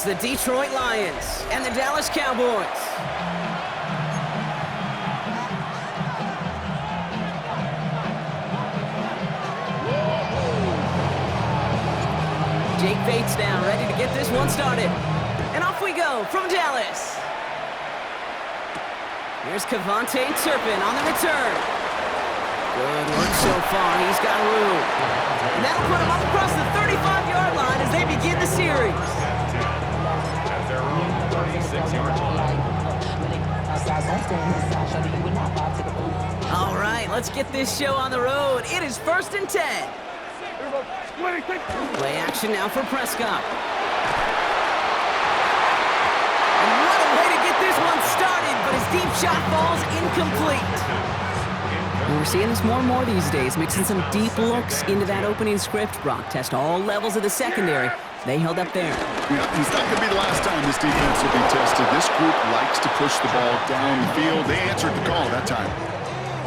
the Detroit Lions and the Dallas Cowboys. Jake Bates now ready to get this one started. And off we go from Dallas. Here's Kevontae Turpin on the return. Good work so far. He's got room. And that'll put him up across the 35-yard line as they begin the series. At their own 36-yard line. All right, let's get this show on the road. It is 1st and 10. Play action now for Prescott. And what a way to get this one started, but his deep shot falls incomplete. And we're seeing this more and more these days, mixing some deep looks into that opening script. Brock test all levels of the secondary. They held up there. Yeah, it's not going to be the last time this defense will be tested. This group likes to push the ball down the field. They answered the call that time.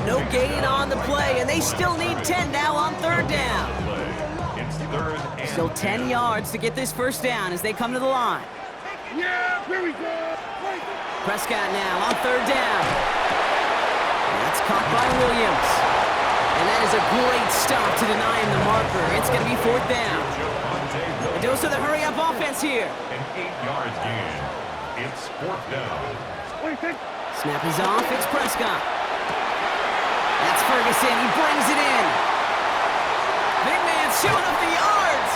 No gain on the play, and they still need 10 now on 3rd down. Still 10 yards to get this first down as they come to the line. Yeah, here we go. Prescott now on 3rd down. That's caught by Williams. And that is a great stop to deny him the marker. It's going to be 4th down. A dose of the hurry-up offense here. An 8-yard gain. It's 4th down. Snap is off. It's Prescott. That's Ferguson. He brings it in. Big man showing up the yards.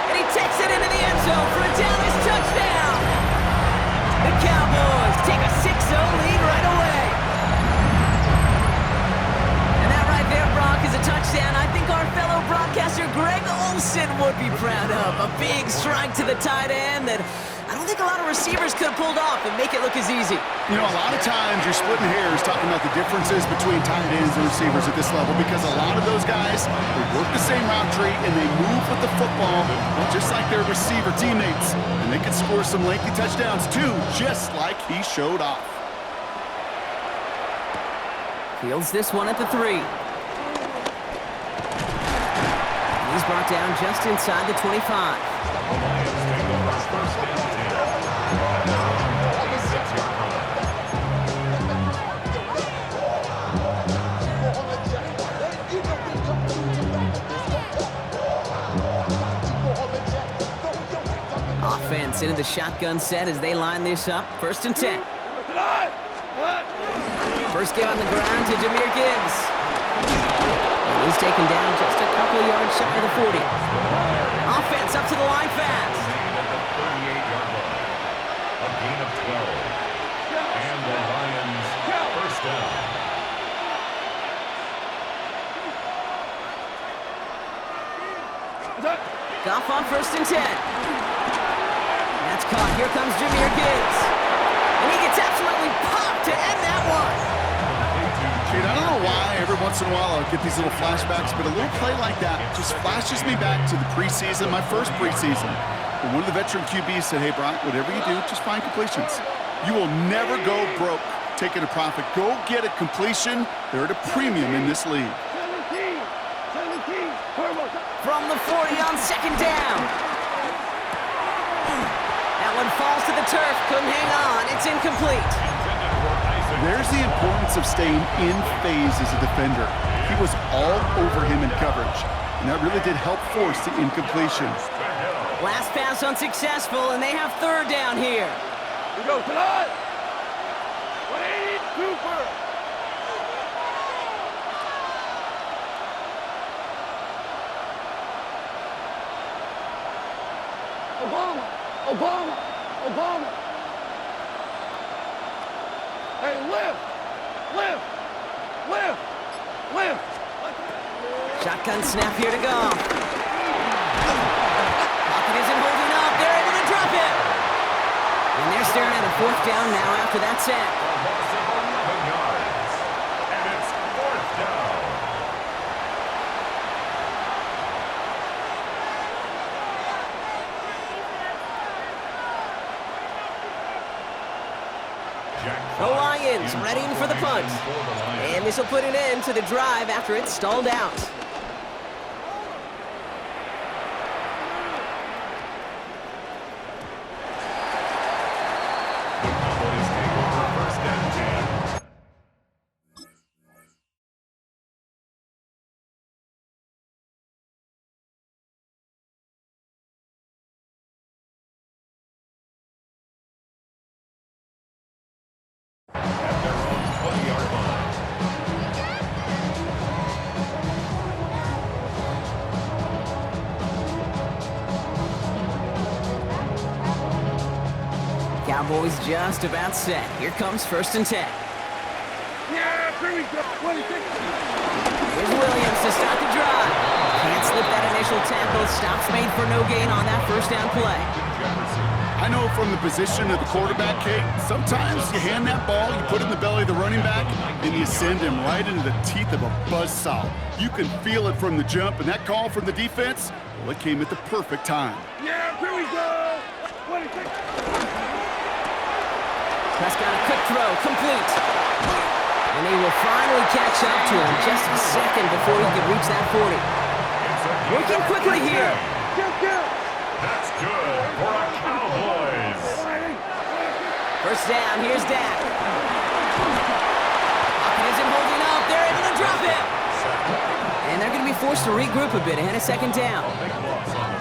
And he takes it into the end zone for a Dallas touchdown. The Cowboys take a 6-0 lead right away. And that right there, Brock, is a touchdown I think our fellow broadcaster Greg Olsen would be proud of. A big strike to the tight end that I don't think a lot of receivers could have pulled off and make it look as easy. You know, a lot of times you're splitting hairs talking about the differences between tight ends and receivers at this level because a lot of those guys, they work the same route tree and they move with the football just like their receiver teammates. And they can score some lengthy touchdowns too, just like he showed off. Fields this one at the 3. He's brought down just inside the 25. Offense into the shotgun set as they line this up. 1st and 10. First get on the ground to Jahmyr Gibbs. And he's taken down just a couple of yards shy of the 40. Offense up to the line fast. At the 38-yard line. A gain of 12. And the Lions 1st down. Goff on 1st and 10. That's caught. Here comes Jahmyr Gibbs. And he gets absolutely popped to end that one. Dude, I don't know why every once in a while I'll get these little flashbacks, but a little play like that just flashes me back to the preseason, my first preseason. And one of the veteran QBs said, hey, Brock, whatever you do, just find completions. You will never go broke taking a profit. Go get a completion. They're at a premium in this league. From the 40 on 2nd down. That one falls to the turf. Couldn't hang on. It's incomplete. There's the importance of staying in phase as a defender. He was all over him in coverage, and that really did help force the incompletion. Last pass unsuccessful, and they have 3rd down here. We go tonight. 180 Cooper. Obama. Hey, lift. Shotgun snap here to go. Pocket isn't holding up. They're able to drop it. And they're staring at a 4th down now after that sack. Loss of 11 yards. And it's 4th down. The Lions ready for the punt. And this will put an end to the drive after it's stalled out. Cowboys just about set. Here comes 1st and 10. Yeah, here we go. 26. Here's Williams to start the drive. Can't slip that initial tackle. Stops made for no gain on that 1st down play. I know from the position of the quarterback, Kate, sometimes you hand that ball, you put it in the belly of the running back, and you send him right into the teeth of a buzzsaw. You can feel it from the jump, and that call from the defense, well, it came at the perfect time. Yeah, here we go. 26. Prescott, a quick throw, complete. And he will finally catch up to him just a second before he can reach that 40. Working quickly here. That's good for a Cowboys. 1st down, here's Dak. Pocket isn't holding up. They're able to drop him. And they're going to be forced to regroup a bit ahead of 2nd down.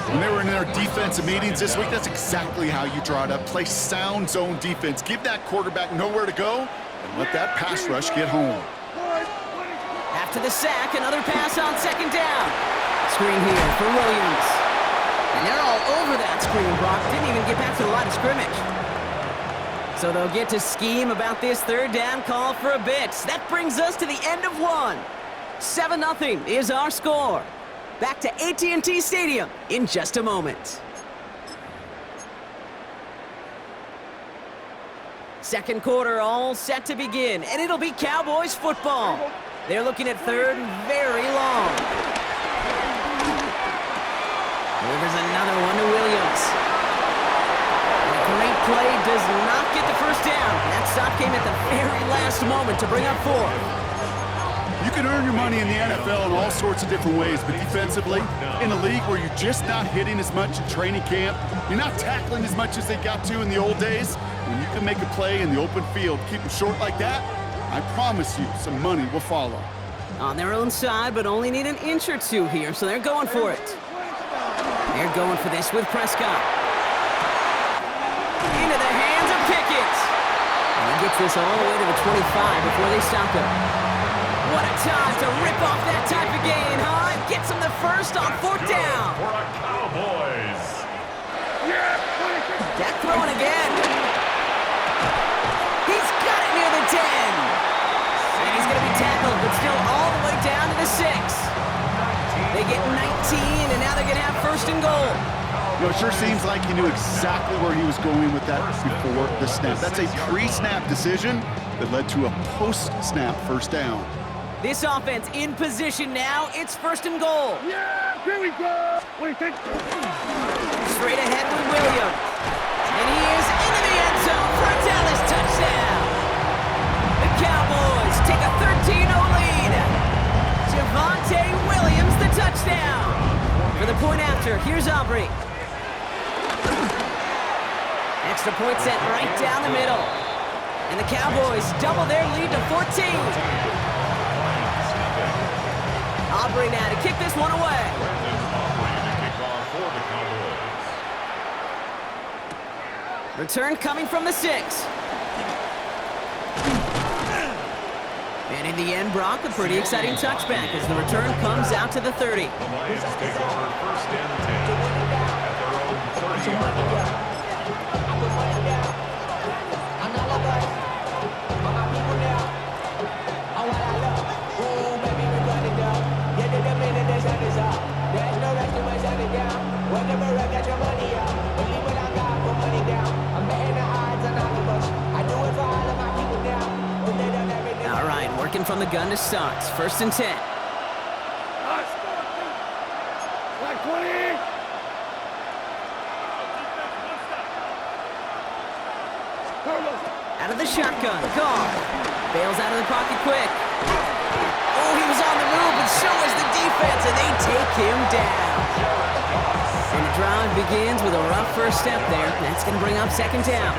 When they were in their defensive meetings this week, that's exactly how you draw it up. Play sound zone defense. Give that quarterback nowhere to go and let that pass rush get home. After the sack, another pass on 2nd down. Screen here for Williams. And they're all over that screen, Brock. Didn't even get back to the line of scrimmage. So they'll get to scheme about this 3rd down call for a bit. That brings us to the end of 1. 7-0 is our score. Back to AT&T Stadium in just a moment. 2nd quarter all set to begin, and it'll be Cowboys football. They're looking at 3rd and very long. Delivers another one to Williams. And a great play does not get the 1st down. That stop came at the very last moment to bring up 4th. You can earn your money in the NFL in all sorts of different ways, but defensively, in a league where you're just not hitting as much in training camp, you're not tackling as much as they got to in the old days, when you can make a play in the open field, keep them short like that, I promise you some money will follow. On their own side, but only need an inch or two here, so they're going for it. They're going for this with Prescott. Into the hands of Pickett. And he gets this all the way to the 25 before they stop him. What a time to rip off that type of gain, huh? Gets him the 1st on 4th down. For a Cowboys. Dak throwing again. He's got it near the 10. And he's going to be tackled, but still all the way down to the 6. They get 19, and now they're going to have 1st and goal. You know, it sure seems like he knew exactly where he was going with that before the snap. That's a pre-snap decision that led to a post-snap 1st down. This offense in position now. It's 1st and goal. Yeah, here we go. 26. Straight ahead with Williams. And he is into the end zone for a Dallas touchdown. The Cowboys take a 13-0 lead. Javonte Williams, the touchdown. For the point after, here's Aubrey. Extra point set right down the middle. And the Cowboys double their lead to 14. Aubrey now to kick this one away. Return coming from the 6. And in the end, Brock, a pretty exciting touchback as the return comes out to the 30. The Lions take over 1st and 10 at their own 30-yard line. All right, working from the gun to start. 1st and 10. Black 20. Out of the shotgun, Carr. Bails out of the pocket quick. Oh, he was on the move, but so is the defense, and they take him down. And the drive begins with a rough 1st step there. That's going to bring up 2nd down.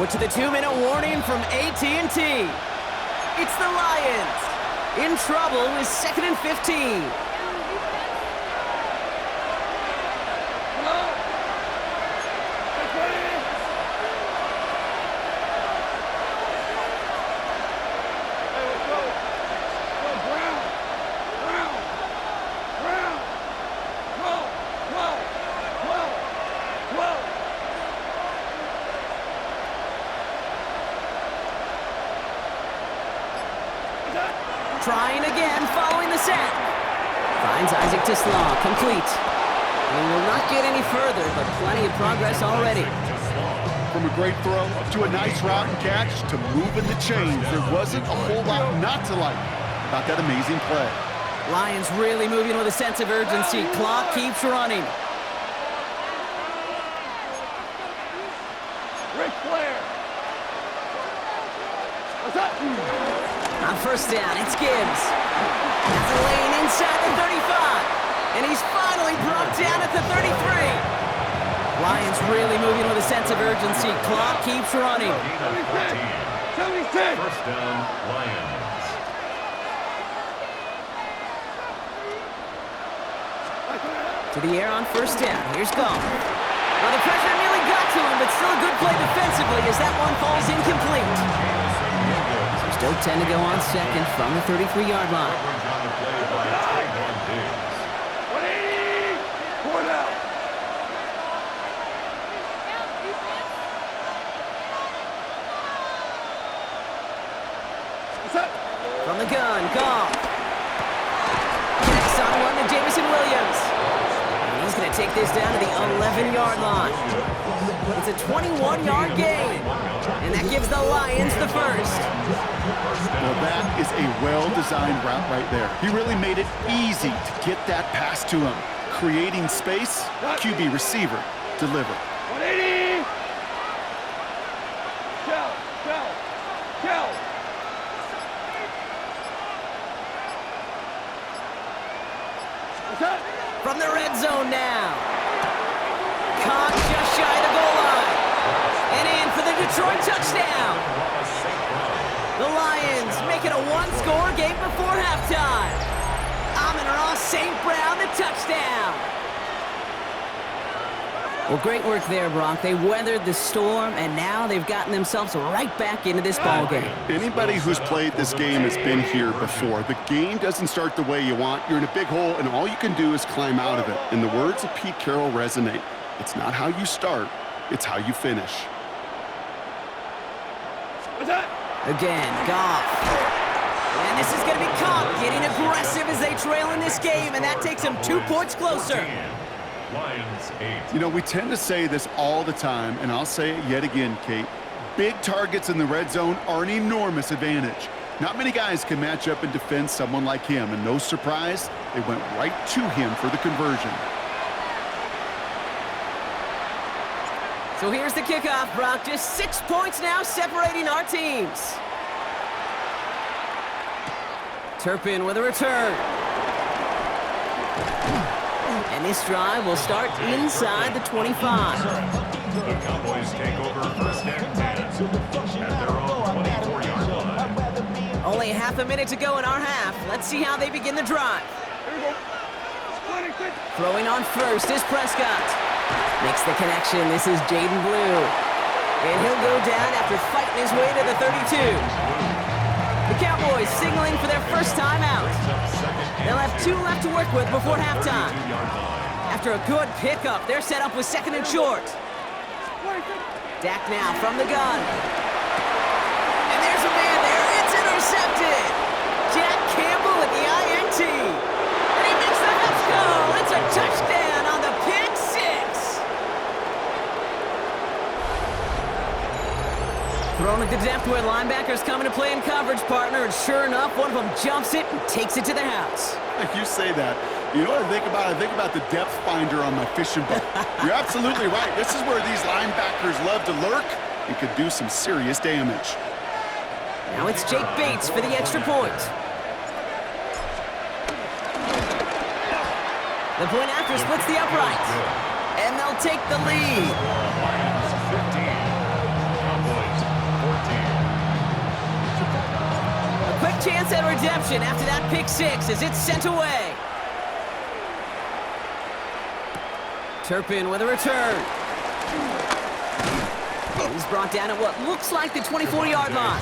What's the 2-minute warning from AT&T? It's the Lions. In trouble with 2nd and 15. Trying again, following the sack. Finds Isaac to Slaw, complete. And will not get any further, but plenty of progress already. From a great throw to a nice route and catch to moving the chains, there wasn't a whole lot not to like about that amazing play. Lions really moving with a sense of urgency. Clock keeps running. Ric Flair. What's up? On first down, it's Gibbs. Has a lane inside the 35. And he's finally brought down at the 33. Lions really moving with a sense of urgency. Clock keeps running. 76. First down, Lions. To the air on first down. Here's Goff. Well, the pressure nearly got to him, but still a good play defensively as that one falls incomplete. So still 10 to go on second from the 33-yard line. Coverage on the play by Tyron Diggs. 180. Point out. What's up? From the gun, Goff. Connects on one to Jamison Williams. And he's going to take this down to the 11-yard line. It's a 21-yard gain. And that gives the Lions the first. Well, that is a well-designed route right there. He really made it easy to get that pass to him. Creating space, QB receiver, deliver. 180. Go. What's up? From the red zone now. Caught just shy of the goal line. And in for the Detroit touchdown. The Lions make it a one-score game before halftime. Amon-Ra St. Brown, the touchdown. Well, great work there, Brock. They weathered the storm, and now they've gotten themselves right back into this ball game. Anybody who's played this game has been here before. The game doesn't start the way you want. You're in a big hole, and all you can do is climb out of it. And the words of Pete Carroll resonate. It's not how you start, it's how you finish. What's up? Again, Goff. And this is going to be caught, getting aggressive as they trail in this game, and that takes them 2 points closer. Lions 8. You know, we tend to say this all the time, and I'll say it yet again, Kate. Big targets in the red zone are an enormous advantage. Not many guys can match up and defend someone like him, and no surprise, they went right to him for the conversion. So here's the kickoff, Brock. Just 6 points now separating our teams. Turpin with a return. And this drive will start inside the 25. The Cowboys take over first and 10 at their own 24-yard line. Only half a minute to go in our half. Let's see how they begin the drive. Here we go. 26. Throwing on first is Prescott. Makes the connection. This is Jaden Blue. And he'll go down after fighting his way to the 32. The Cowboys signaling for their first time out. They'll have 2 left to work with before halftime. After a good pickup, they're set up with second and short. 26. Dak now from the gun. And there's a man there. It's intercepted. Jack Campbell with the INT. And he makes the Huffs go. It's a touchdown on the pick six. Thrown at the depth where linebackers coming to play in coverage, partner. And sure enough, one of them jumps it and takes it to the house. You say that. You know what I think about? I think about the depth finder on my fishing boat. You're absolutely right. This is where these linebackers love to lurk and could do some serious damage. Now it's Jake Bates for the extra point. The point after splits the upright. And they'll take the lead. Lions 15. Cowboys 14. A quick chance at redemption after that pick six as it's sent away. Turpin with a return. He's brought down at what looks like the 24-yard line.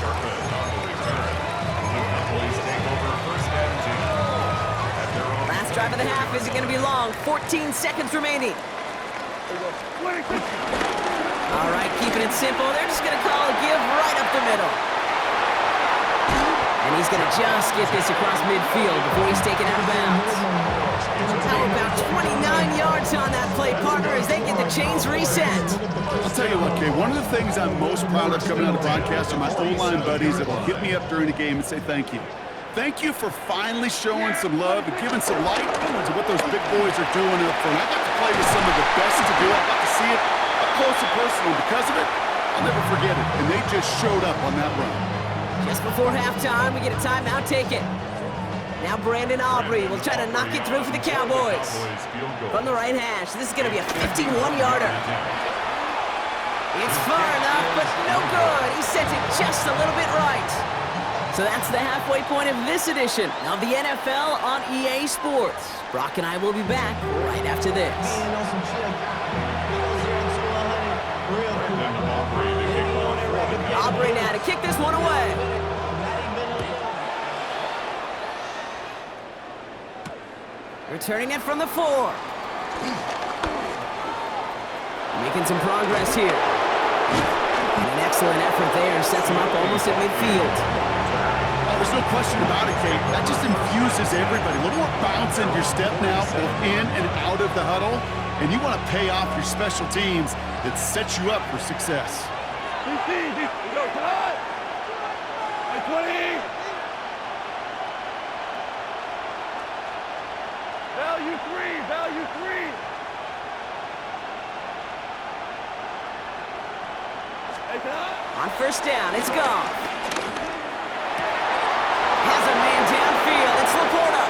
Last drive of the half isn't going to be long. 14 seconds remaining. All right, keeping it simple. They're just going to call a give right up the middle. And And he's going to just get this across midfield before he's taken out of bounds. How about 29 yards on that play, partner, as they get the chains reset. I'll tell you what, Kay, one of the things I'm most proud of coming out of broadcast are my O-line buddies that will hit me up during the game and say thank you. Thank you for finally showing some love and giving some light to what those big boys are doing up front. I got to play with some of the best to do it. I got to see it up close and personal. Because of it, I'll never forget it. And they just showed up on that run. Just before halftime, we get a timeout taken. Now Brandon Aubrey will try to knock it through for the Cowboys. From the right hash, this is going to be a 51-yarder. It's far enough, but no good. He sent it just a little bit right. So that's the halfway point of this edition of the NFL on EA Sports. Brock and I will be back right after this. Aubrey now to kick this one away. Returning it from the 4. Making some progress here. And an excellent effort there. Sets him up almost at midfield. Oh, there's no question about it, Kate. That just infuses everybody. A little more bounce in your step now, both in and out of the huddle. And you want to pay off your special teams that sets you up for success. Go, Todd! 20! Value 3! Value 3! Hey, Todd! On first down, it's gone. Has a man downfield. It's Laporta.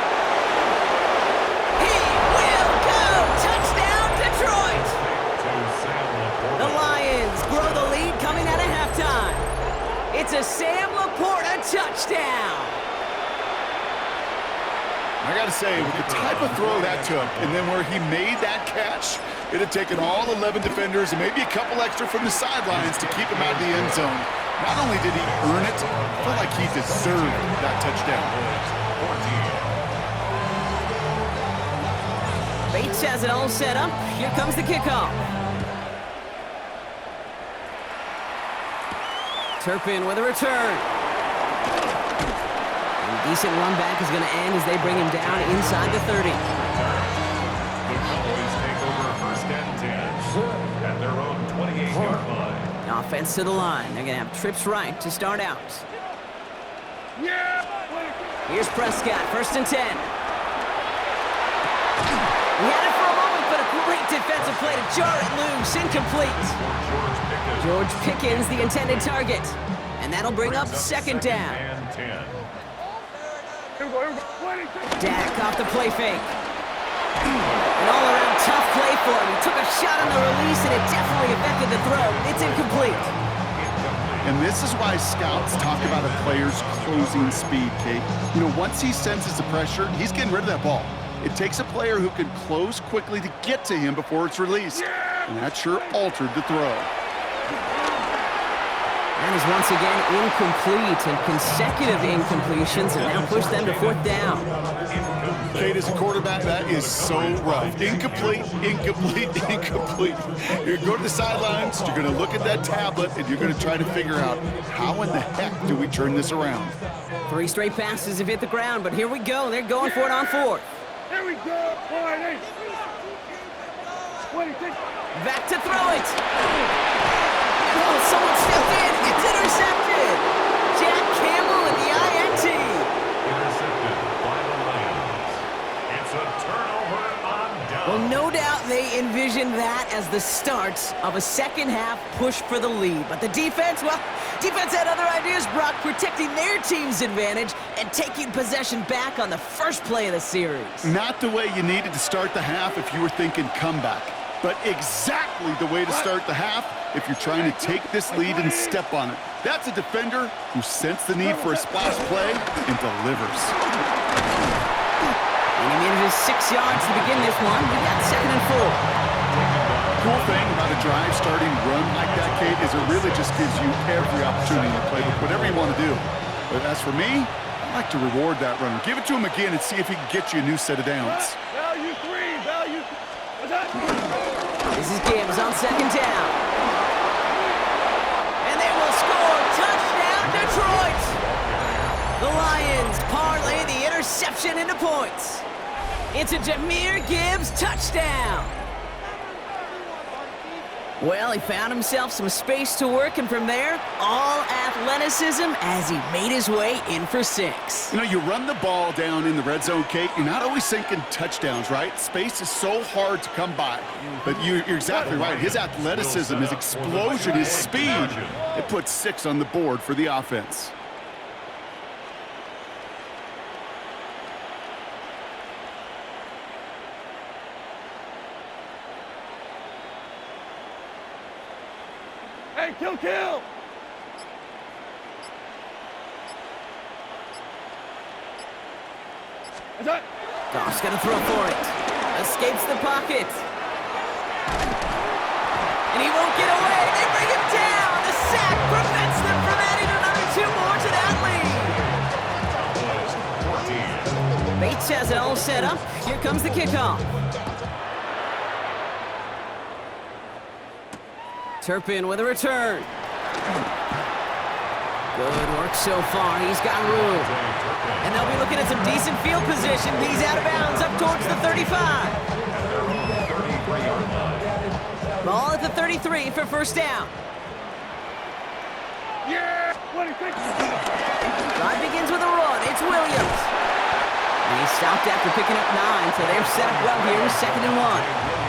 He will go! Touchdown, Detroit! The Lions grow the lead coming out of halftime. It's a Sam Laporta touchdown. I got to say, with the type of throw that took, and then where he made that catch, it had taken all 11 defenders and maybe a couple extra from the sidelines to keep him out of the end zone. Not only did he earn it, I felt like he deserved that touchdown. Bates has it all set up. Here comes the kickoff. Turpin with a return. And a decent run back is going to end as they bring him down inside the 30. The Cowboys take over first and 10 at their own 28-yard line. Offense to the line. They're going to have trips right to start out. Yeah! Here's Prescott, first and 10. He had it for a moment, but a great defensive play to jar it loose. Incomplete. George Pickens, the intended target. And that'll bring up second down. And 10. Here we go. 22! Dak off the play fake. An all-around tough play for him. He took a shot on the release, and it definitely affected the throw. It's incomplete. And this is why scouts talk about a player's closing speed, Kate. You know, once he senses the pressure, he's getting rid of that ball. It takes a player who can close quickly to get to him before it's released. And that sure altered the throw. And is once again incomplete, and consecutive incompletions have now pushed them to fourth down. Kate, as a quarterback, that is so rough. Incomplete, incomplete, incomplete. You're going to go to the sidelines, you're going to look at that tablet, and you're going to try to figure out how in the heck do we turn this around. 3 straight passes have hit the ground, but here we go. They're going for it on fourth. Here we go! 26! Back to throw it. Oh, someone stepped in. It's intercepted. Jack Campbell with the INT. Intercepted by the Lions. It's a turnover on down. Well, no doubt they envisioned that as the start of a second-half push for the lead. But the defense, well, defense had other ideas, Brock, protecting their team's advantage and taking possession back on the first play of the series. Not the way you needed to start the half if you were thinking comeback, but exactly the way to start the half if you're trying to take this lead and step on it. That's a defender who sensed the need for a splash play and delivers. And he needed his 6 yards to begin this one. We got 2nd and 4. Cool thing about a drive starting run like that, Kate, is it really just gives you every opportunity to play with whatever you want to do. But as for me, I like to reward that runner. Give it to him again and see if he can get you a new set of downs. Value 3! Value... What's that? This is Gibbs on 2nd down. And they will score. Touchdown, Detroit! The Lions parlay the interception into points. It's a Jahmyr Gibbs touchdown. Well, he found himself some space to work, and from there, all athleticism as he made his way in for 6. You know, you run the ball down in the red zone, Kate, you're not always thinking touchdowns, right? Space is so hard to come by. But you're exactly right. His athleticism, his explosion, his speed, it puts 6 on the board for the offense. Hey, kill! Is that? Goff's gonna throw for it. Escapes the pocket. And he won't get away. They bring him down. The sack prevents them from adding another 2 more to that lead. Bates has it all set up. Here comes the kickoff. Turpin with a return. Good work so far. He's got room. And they'll be looking at some decent field position. He's out of bounds up towards the 35. Ball at the 33 for first down. Yeah! What do you think? Drive begins with a run. It's Williams. And he stopped after picking up 9, so they're set up well here with 2nd and 1.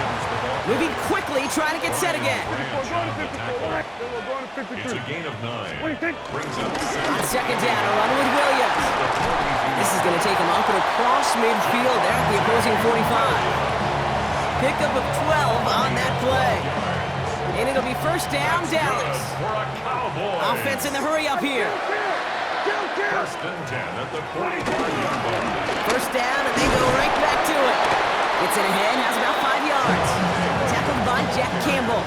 Moving quickly, trying to get set again. It's a gain of 9. What do you think? Brings up On 2nd down, a run with Williams. This is going to take him up and across midfield there at the opposing 45. Pickup of 12 on that play. And it'll be first down, Dallas. for a Cowboy. Offense in the hurry up here. First and 10 at the 45-yard line. First down, and they go right back to it. Gets it ahead, has about 5 yards. Tackled by Jack Campbell.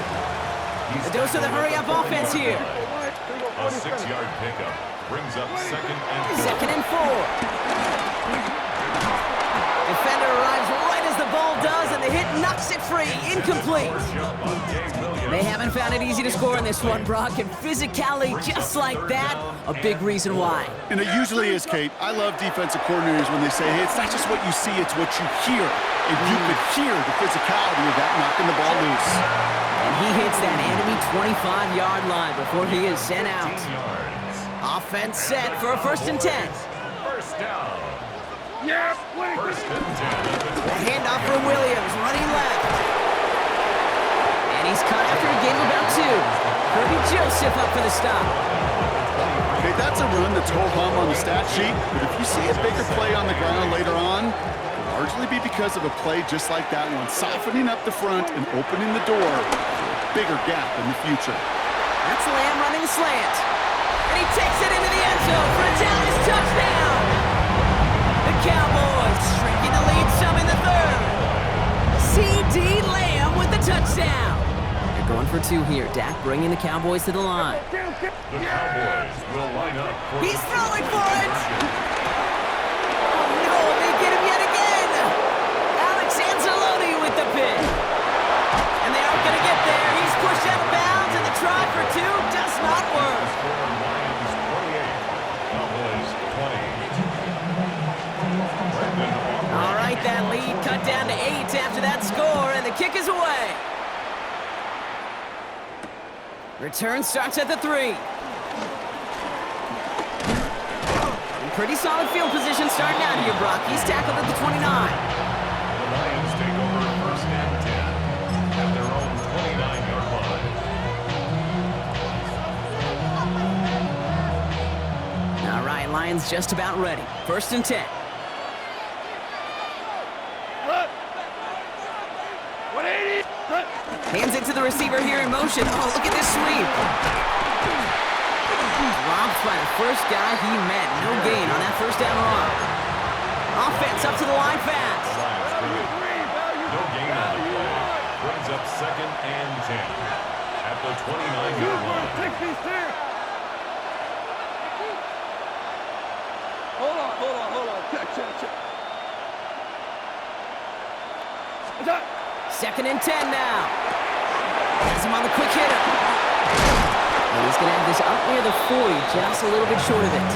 The dose of the hurry-up offense here. A 6-yard pickup brings up 2nd and 2nd and 4. Defender arrives right as the ball does, and the hit knocks it free. Incomplete. They haven't found it easy to score in this one, Brock, and physicality just like that, a big reason why. And it usually is, Kate. I love defensive coordinators when they say, hey, it's not just what you see, it's what you hear. And you could hear the physicality of that knocking the ball loose. And he hits that enemy 25-yard line before he is sent out. Offense set for a 1st and 10. First down. Yeah! First and 10. The handoff for Williams, running left. And he's caught after a gain of about 2. Kirby Joseph up for the stop. Okay, that's a run that's ho-hum on the stat sheet, but if you see a bigger play on the ground later on, it'll largely be because of a play just like that one, softening up the front and opening the door for a bigger gap in the future. That's Lamb running slant. And he takes it into the end zone for a Dallas touchdown. The Cowboys shrinking the lead some in the 3rd. C.D. Lamb with the touchdown. They're going for 2 here. Dak bringing the Cowboys to the line. The Cowboys will line up for He's throwing for it. Oh, no, they get him yet again. Alex Anzalone with the pick. And they aren't going to get there. He's pushed out of bounds, and the try for 2 does not work. Lions 28, Cowboys 20. All right, that lead cut down to 8 after that score, and the kick is away. Return starts at the 3. And pretty solid field position starting out here, Brock. He's tackled at the 29. The Lions take over first and 10 at their own 29-yard line. All right, Lions just about ready. First and 10. 180! Hands it to the receiver here in motion. Oh, look at this sweep. Robbed by the first guy he met. No gain on that first down run. Offense up to the line fast. No gain on the play. Brings up 2nd and 10 at the 29-yard line. Hold on. Check. Is that? 2nd and 10 now. Has him on the quick hitter. And he's going to have this up near the 40, just a little bit short of it.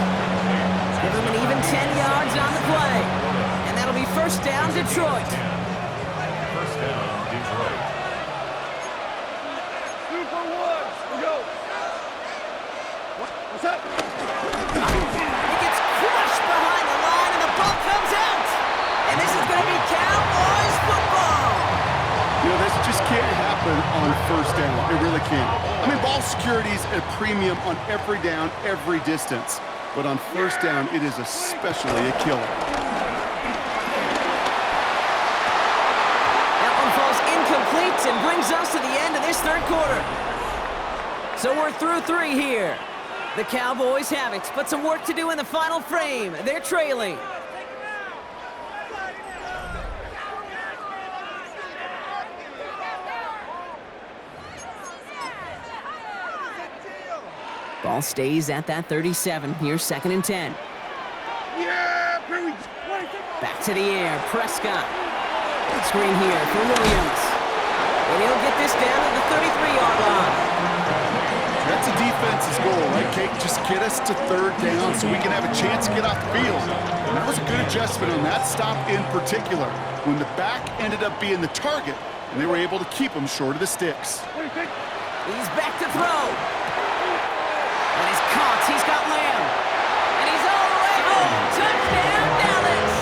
Give them an even 10 yards on the play. And that'll be first down, Detroit. First down, Detroit. 2 for 1. We go. What's up? He gets crushed behind the line, and the ball comes out. And this is going to be Cowboys football. You know, this just can't happen on first down. It really can't. I mean, ball security is a premium on every down, every distance. But on first down, it is especially a killer. That one falls incomplete and brings us to the end of this third quarter. So we're through 3 here. The Cowboys have it, but some work to do in the final frame. They're trailing. Ball stays at that 37. Here's 2nd and 10. Yeah, here we go. Back to the air. Prescott. Screen here for Williams. And he'll get this down to the 33-yard line. That's a defense's goal, right, Kate? Just get us to 3rd down so we can have a chance to get off the field. And that was a good adjustment on that stop in particular, when the back ended up being the target, and they were able to keep him short of the sticks. He's back to throw. And he's caught. He's got Lamb. And he's all the way home. Touchdown, Dallas.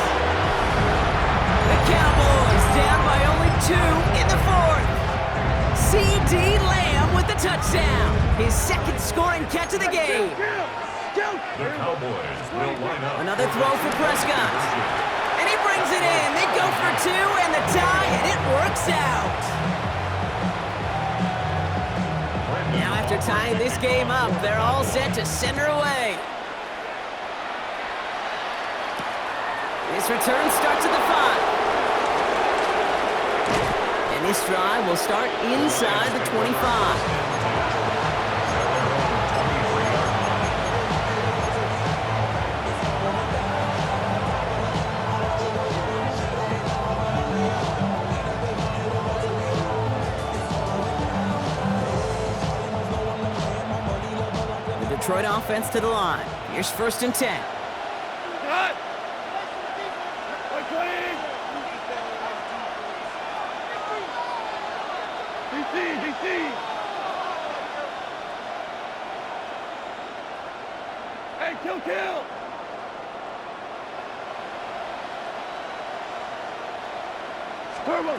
The Cowboys down by only 2 in the 4th. C.D. Lamb with the touchdown. His 2nd scoring catch of the game. The Cowboys will line up. Another throw for Prescott. And he brings it in. They go for 2 and the tie, and it works out. Now after tying this game up, they're all set to send her away. This return starts at the 5. And this drive will start inside the 25. Detroit offense to the line. Here's 1st and 10. Cut! DC! Hey, kill! Turbo!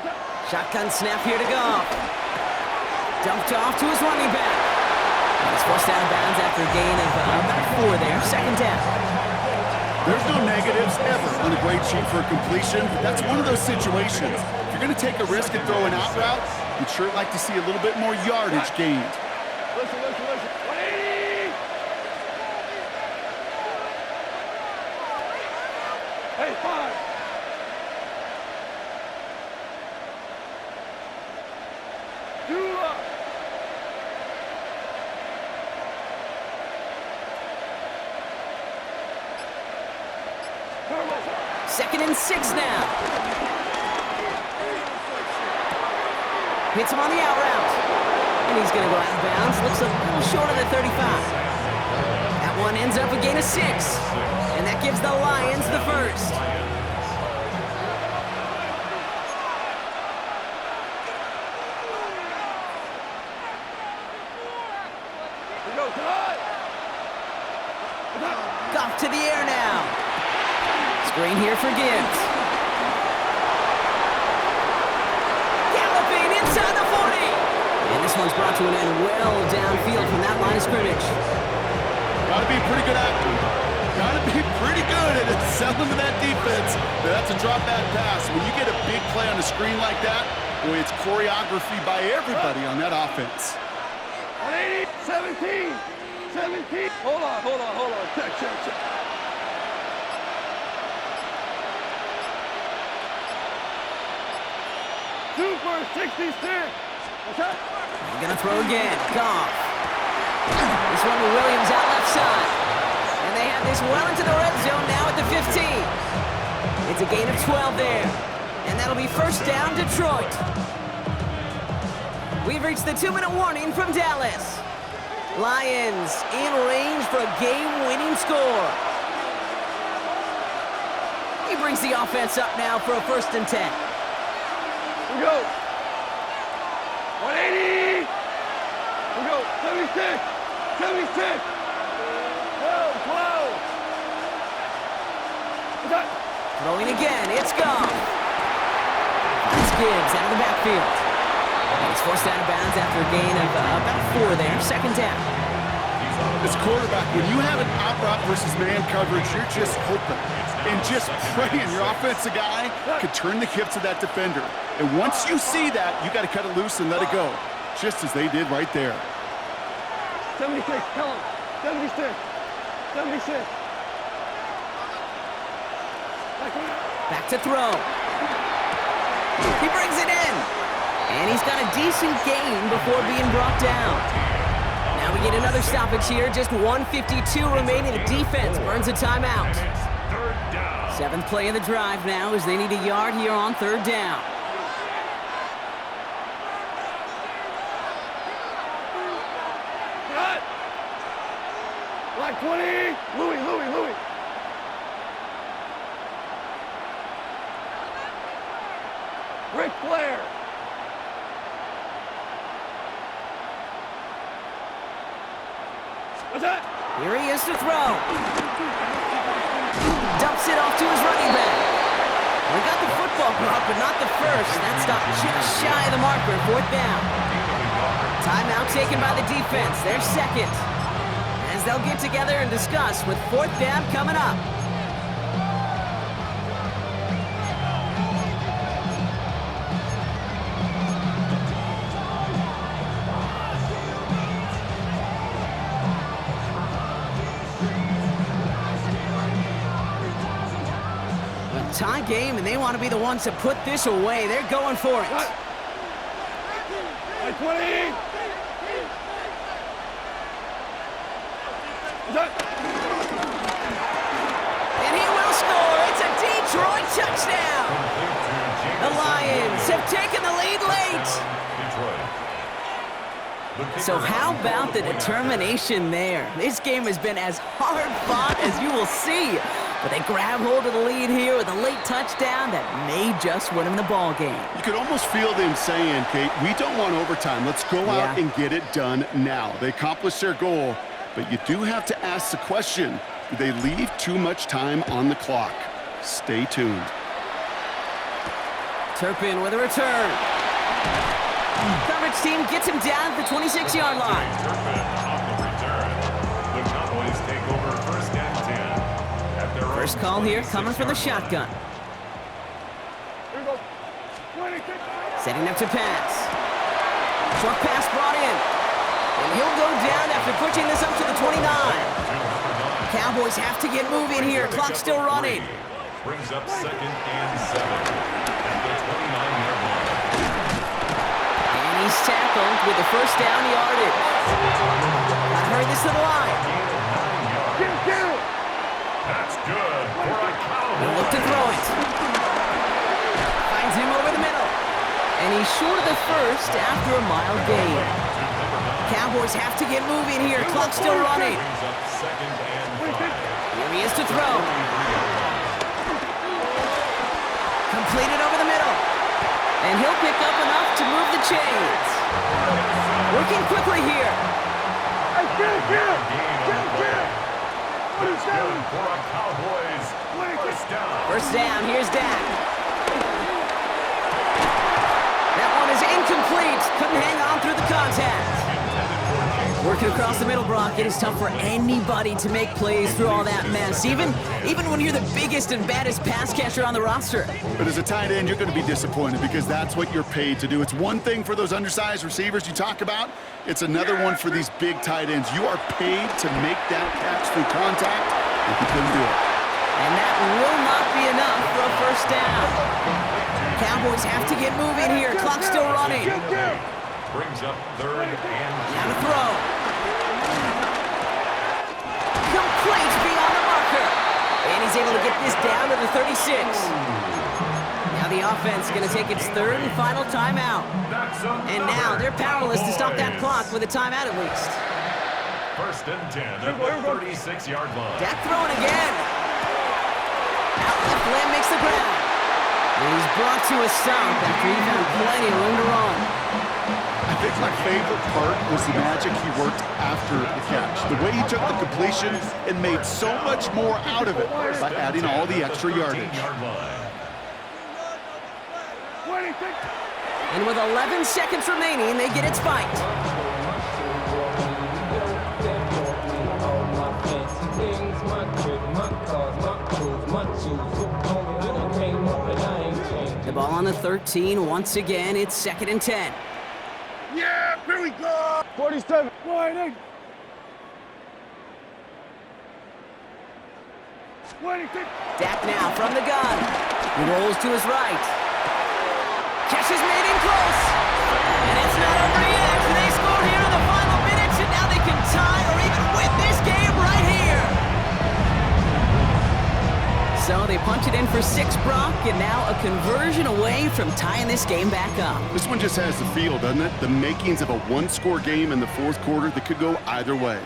Shotgun snap here to go. Dumped off to his running back. He's forced out of bounds after a gain of about 4 there. 2nd down. There's no negatives ever on a grade sheet for a completion, but that's one of those situations. If you're going to take a risk and throw an out route, you'd sure like to see a little bit more yardage gained. Listen. 180! Hey, 5! Second and 6 now. Hits him on the out route. And he's going to go out of bounds. Looks a little short of the 35. That one ends up a gain of 6. And that gives the Lions the first. Goff to the air now. Screen here for Gibbs. Galloping inside the 40. And this one's brought to an end well downfield from that line of scrimmage. Gotta be pretty good actor. Gotta be pretty good at selling to that defense. That's a drop back pass. When you get a big play on a screen like that, boy, it's choreography by everybody on that offense. 180, 17. Hold on. Check. 2 for 66. What's that? They're gonna throw again. Goff. This one with Williams out left side. And they have this well into the red zone now at the 15. It's a gain of 12 there. And that'll be first down, Detroit. We've reached the 2-minute warning from Dallas. Lions in range for a game-winning score. He brings the offense up now for a 1st and 10. Here we go. 180. Here we go. 76. 76. No, 12. What's that? Throwing again, it's gone. It's Gibbs out of the backfield. And he's forced out of bounds after a gain of about 4 there. 2nd down. As a quarterback, when you have an out route versus man coverage, you're just hoping and just praying your offensive guy could turn the hips of that defender. And once you see that, you got to cut it loose and let it go, just as they did right there. 76. Tell him. 76. 76. Back to throw. He brings it in. And he's got a decent gain before being brought down. Now we get another stoppage here. Just 1:52 remaining. The defense burns a timeout. 7th play of the drive now as they need a yard here on 3rd down. Cut. Black 20. Louis. Ric Flair. What's that? Here he is to throw. Dumps it off to his running back. We got the football drop, but not the first. That stopped just shy of the marker. 4th down. Timeout taken by the defense. Their 2nd. As they'll get together and discuss with 4th down coming up. Tie game, and they want to be the ones to put this away. They're going for it. Cut. Black 20. What's that? And he will score. It's a Detroit touchdown. The Lions have taken the lead late. So how about the determination there? This game has been as hard fought as you will see. But they grab hold of the lead here with a late touchdown that may just win them the ball game. You could almost feel them saying, Kate, we don't want overtime. Let's go out and get it done now. They accomplished their goal, but you do have to ask the question, do they leave too much time on the clock? Stay tuned. Turpin with a return. Coverage team gets him down at the 26-yard line. Turpin on the return. The Cowboys take over 1st and 10. First call here coming from the shotgun. Here we go. 26. Setting up to pass. Short pass brought in. And he'll go down after pushing this up to the 29. Cowboys have to get moving here. Clock's still running. Brings up 2nd and 7 at the 29-yard line. And he's tackled with the 1st down yardage. Gotta hurry this to the line. Get it. That's good for a Cowboy. He'll look to throw it. Finds him over the middle. And he's short of the 1st after a mild gain. Cowboys have to get moving here. Clock's still running. Brings up 2nd and 5. Here he is to throw. Completed over the middle. And he'll pick up enough to move the chains. Working quickly here. Get. That's good for a Cowboys 1st down. 1st down, here's Dak. That one is incomplete. Couldn't hang on through the contact. Working across the middle, Brock, it is tough for anybody to make plays through all that mess, even when you're the biggest and baddest pass catcher on the roster. But as a tight end, you're going to be disappointed because that's what you're paid to do. It's one thing for those undersized receivers you talk about. It's another one for these big tight ends. You are paid to make that catch through contact, if you couldn't do it. And that will not be enough for a 1st down. Cowboys have to get moving here. Clock's still running. Brings up 3rd and Now to throw. Complete beyond the marker. And he's able to get this down to the 36. Now the offense is going to take its 3rd and final timeout. And now they're powerless to stop that clock with a timeout at least. 1st and 10 at the 36-yard line. Dak throwing again. Out left Lamb makes the grab. And he's brought to a stop after he found plenty of room to run. I think my favorite part was the magic he worked after the catch. The way he took the completion and made so much more out of it by adding all the extra yardage. 26. And with 11 seconds remaining, they get it spiked. The ball on the 13. Once again, it's 2nd and 10. Yeah, here we go. 47. Winding. 26. Dak now from the gun. He rolls to his right. Catch is made in close. And it's not over yet. They score here in the final minutes, and now they can tie or even win this game right here. So they punch it in for 6, Brock, and now a conversion away from tying this game back up. This one just has the feel, doesn't it? The makings of a one-score game in the fourth quarter that could go either way.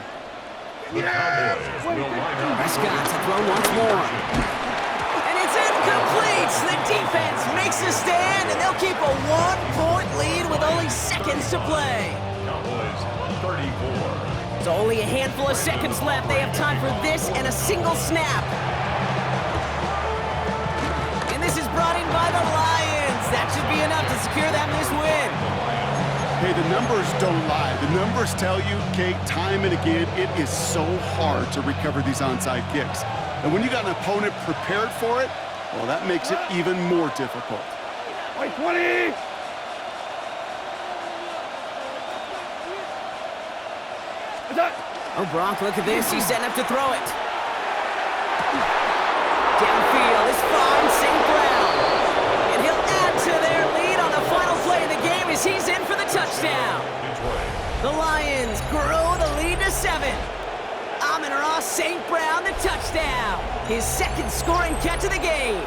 The Cowboys will line up. Prescott to throw once more. And it's incomplete. The defense makes a stand, and they'll keep a 1-point lead with only seconds to play. Cowboys 34. So only a handful of seconds left. They have time for this and a single snap. And this is brought in by the Lions. That should be enough to secure them this win. Hey, the numbers don't lie. The numbers tell you, Kate, time and again, it is so hard to recover these onside kicks. And when you got an opponent prepared for it, well, that makes it even more difficult. Wait, 20. Oh, Brock, look at this. He's setting up to throw it. Downfield is fine, St. Brown. And he'll add to their lead on the final play of the game as he's in for the touchdown. The Lions grow the lead to 7. Amon-Ra St. Brown, the touchdown. His 2nd scoring catch of the game.